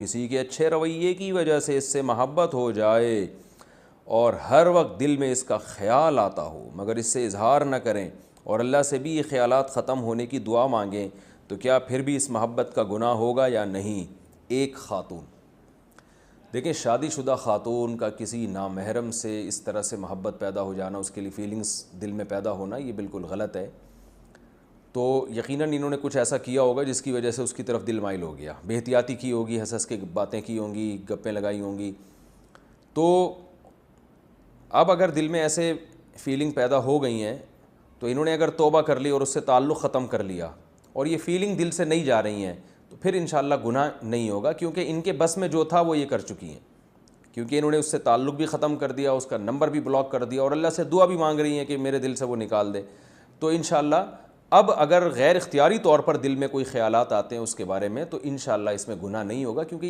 کسی کے اچھے رویے کی وجہ سے اس سے محبت ہو جائے اور ہر وقت دل میں اس کا خیال آتا ہو مگر اس سے اظہار نہ کریں اور اللہ سے بھی یہ خیالات ختم ہونے کی دعا مانگیں، تو کیا پھر بھی اس محبت کا گناہ ہوگا یا نہیں؟ ایک خاتون، دیکھیں شادی شدہ خاتون کا کسی نامحرم سے اس طرح سے محبت پیدا ہو جانا، اس کے لیے فیلنگز دل میں پیدا ہونا، یہ بالکل غلط ہے۔ تو یقیناً انہوں نے کچھ ایسا کیا ہوگا جس کی وجہ سے اس کی طرف دل مائل ہو گیا، بے احتیاطی کی ہوگی، ہنس ہنس کے باتیں کی ہوں گی، گپیں لگائی ہوں گی۔ تو اب اگر دل میں ایسے فیلنگ پیدا ہو گئی ہیں تو انہوں نے اگر توبہ کر لی اور اس سے تعلق ختم کر لیا اور یہ فیلنگ دل سے نہیں جا رہی ہیں تو پھر انشاءاللہ گناہ نہیں ہوگا، کیونکہ ان کے بس میں جو تھا وہ یہ کر چکی ہیں، کیونکہ انہوں نے اس سے تعلق بھی ختم کر دیا، اس کا نمبر بھی بلاک کر دیا اور اللہ سے دعا بھی مانگ رہی ہیں کہ میرے دل سے وہ نکال دے۔ تو انشاءاللہ اب اگر غیر اختیاری طور پر دل میں کوئی خیالات آتے ہیں اس کے بارے میں تو انشاءاللہ اس میں گناہ نہیں ہوگا، کیونکہ